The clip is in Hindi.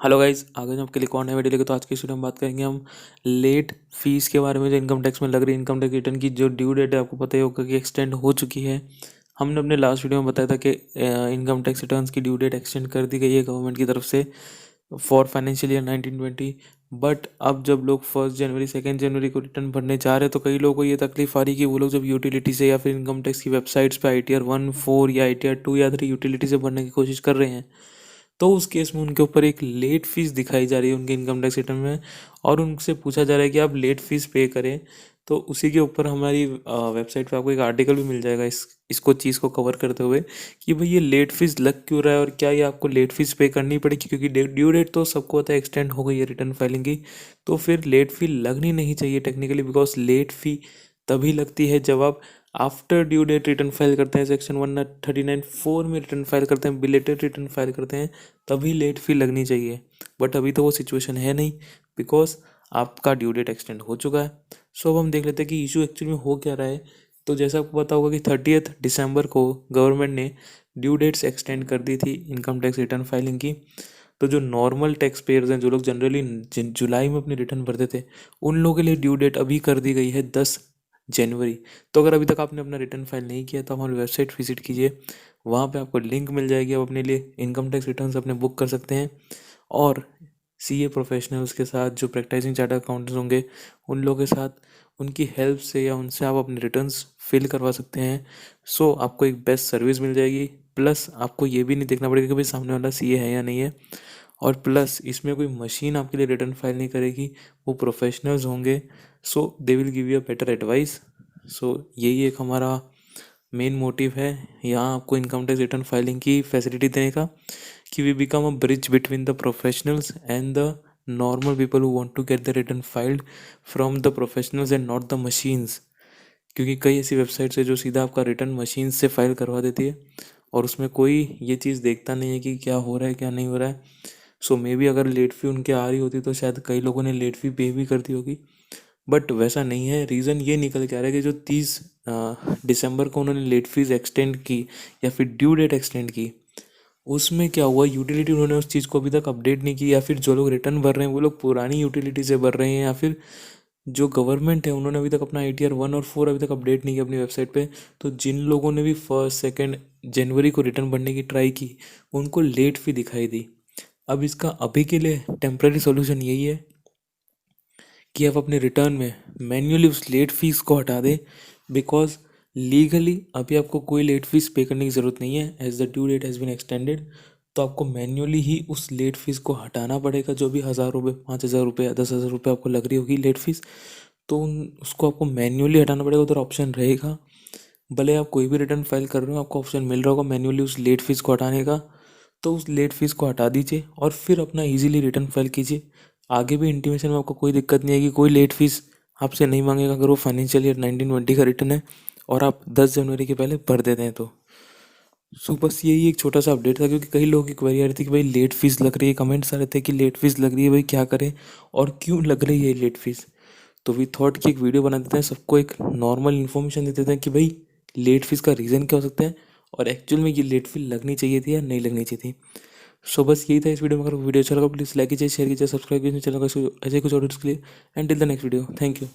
हेलो गाइस, आगे जो आपके लिए कौन है वीडियो लेके। तो आज की इस वीडियो में बात करेंगे हम लेट फीस के बारे में। जो इनकम टैक्स में लग रही है, इनकम टैक्स रिटर्न की जो ड्यू डेट है आपको पता ही होगा कि एक्सटेंड हो चुकी है। हमने अपने लास्ट वीडियो में बताया था कि इनकम टैक्स रिटर्न्स की ड्यू डेट एक्सटेंड कर दी गई है गवर्नमेंट की तरफ से फॉर फाइनेंशियल ईयर 1920। बट अब जब लोग 1 जनवरी 2 जनवरी को रिटर्न भरने जा रहे हैं तो कई लोगों को ये तकलीफ आ रही है कि वो लोग जब यूटिलिटी से या फिर इनकम टैक्स की वेबसाइट्स पे ITR 1, 4 या ITR 2 या 3 यूटिलिटी से भरने की कोशिश कर रहे हैं, तो उस केस में उनके ऊपर एक लेट फीस दिखाई जा रही है उनके इनकम टैक्स रिटर्न में। और उनसे पूछा जा रहा है कि आप लेट फीस पे करें। तो उसी के ऊपर हमारी वेबसाइट पे आपको एक आर्टिकल भी मिल जाएगा इसको चीज़ को कवर करते हुए कि भाई ये लेट फीस लग क्यों रहा है और क्या ये आपको लेट फीस पे करनी पड़ेगी, क्योंकि ड्यू डेट तो सबको पता है एक्सटेंड हो गई है रिटर्न फाइलिंग की। तो फिर लेट फी लगनी नहीं चाहिए टेक्निकली, बिकॉज लेट फी तभी लगती है जब आप after due date return file करते हैं, सेक्शन 139(4) में रिटर्न फाइल करते हैं, बिलेटेड रिटर्न फाइल करते हैं, तभी लेट फी लगनी चाहिए। बट अभी तो वो सिचुएशन है नहीं, बिकॉज आपका ड्यू डेट एक्सटेंड हो चुका है। सो अब हम देख लेते हैं कि इशू एक्चुअली में हो क्या रहा है। तो जैसा आपको पता होगा कि 30 दिसंबर को गवर्नमेंट ने ड्यू डेट्स एक्सटेंड कर दी थी इनकम टैक्स रिटर्न फाइलिंग की। तो जो नॉर्मल टैक्स पेयर्स हैं, जो लोग जनरली जुलाई में अपनी रिटर्न भरते थे, उन लोगों के लिए ड्यू डेट अभी कर दी गई है 10 जनवरी। तो अगर अभी तक आपने अपना रिटर्न फाइल नहीं किया तो हमारी वेबसाइट विजिट कीजिए, वहाँ पे आपको लिंक मिल जाएगी। आप अपने लिए इनकम टैक्स रिटर्न्स अपने बुक कर सकते हैं और CA प्रोफेशनल्स के साथ, जो प्रैक्टिसिंग चार्टर्ड अकाउंटेंट्स होंगे, उन लोगों के साथ, उनकी हेल्प से या उनसे आप अपने रिटर्न्स फिल करवा सकते हैं। सो आपको एक बेस्ट सर्विस मिल जाएगी। प्लस आपको ये भी नहीं देखना पड़ेगा कि भाई सामने वाला CA है या नहीं है। और प्लस इसमें कोई मशीन आपके लिए रिटर्न फाइल नहीं करेगी, वो प्रोफेशनल्स होंगे। So they will give you a better advice. So यही एक हमारा मेन मोटिव है यहाँ आपको इनकम टैक्स रिटर्न फाइलिंग की फैसिलिटी देने का, कि we become a bridge between the professionals and the normal people who want to get the return filed from the professionals and not the machines. क्योंकि कई ऐसी वेबसाइट्स है जो सीधा आपका रिटर्न मशीन से फाइल करवा देती है और उसमें कोई ये चीज़ देखता नहीं है कि क्या हो रहा है क्या नहीं हो रहा है। सो मे बी अगर लेट फी उनके आ रही होती तो शायद कई लोगों ने लेट फी पे भी कर दी होगी। बट वैसा नहीं है। रीज़न ये निकल के आ रहा है कि जो 30 दिसंबर को उन्होंने लेट फीस एक्सटेंड की या फिर ड्यू डेट एक्सटेंड की, उसमें क्या हुआ, यूटिलिटी उन्होंने उस चीज़ को अभी तक अपडेट नहीं की, या फिर जो लोग रिटर्न भर रहे हैं वो लोग पुरानी यूटिलिटी से भर रहे हैं, या फिर जो गवर्नमेंट है उन्होंने अभी तक अपना ITR 1 और 4 अभी तक अपडेट नहीं किया अपनी वेबसाइट पे। तो जिन लोगों ने भी 1 2 जनवरी को रिटर्न भरने की ट्राई की, उनको लेट फी दिखाई दी। अब इसका अभी के लिए टेम्प्रेरी सॉल्यूशन यही है कि आप अपने रिटर्न में मैन्युअली उस लेट फीस को हटा दें, बिकॉज लीगली अभी आपको कोई लेट फीस पे करने की ज़रूरत नहीं है as the due date has been extended. तो आपको मैन्युअली ही उस लेट फीस को हटाना पड़ेगा, जो भी 1,000 रुपये, 5,000 रुपये, 10,000 रुपये आपको लग रही होगी लेट फीस। तो उसको आपको मैन्युअली हटाना पड़ेगा। उधर ऑप्शन रहेगा, भले आप कोई भी रिटर्न फाइल कर रहे हो आपको ऑप्शन मिल रहा होगा मैन्युअली उस लेट फीस को हटाने का। तो उस लेट फीस को हटा दीजिए और फिर अपना इजीली रिटर्न फाइल कीजिए। आगे भी इंटीमेशन में आपको कोई दिक्कत नहीं आएगी, कोई लेट फीस आपसे नहीं मांगेगा अगर वो फाइनेंशियल ईयर 1920 का रिटर्न है और आप 10 जनवरी के पहले भर देते हैं तो। सो बस यही एक छोटा सा अपडेट था, क्योंकि कई लोगों की क्वेरी आ रही थी कि भाई लेट फीस लग रही है, कमेंट्स आ रहे थे कि लेट फीस लग रही है, भाई क्या करें और क्यों लग रही है लेट फीस। तो वी थॉट कि एक वीडियो बना देते हैं, सबको एक नॉर्मल इन्फॉर्मेशन दे देते हैं कि भाई लेट फीस का रीज़न क्या हो सकता है और एक्चुअल में ये लेट फी लगनी चाहिए थी या नहीं लगनी चाहिए थी। सो बस यही था इस वीडियो में। अगर वीडियो अच्छा लगा प्लीज़ लाइक कीजिए, शेयर कीजिए, सब्सक्राइब कीजिए चैनल का ऐसे कुछ ऑडियोज़ के लिए। And till the next video, thank you.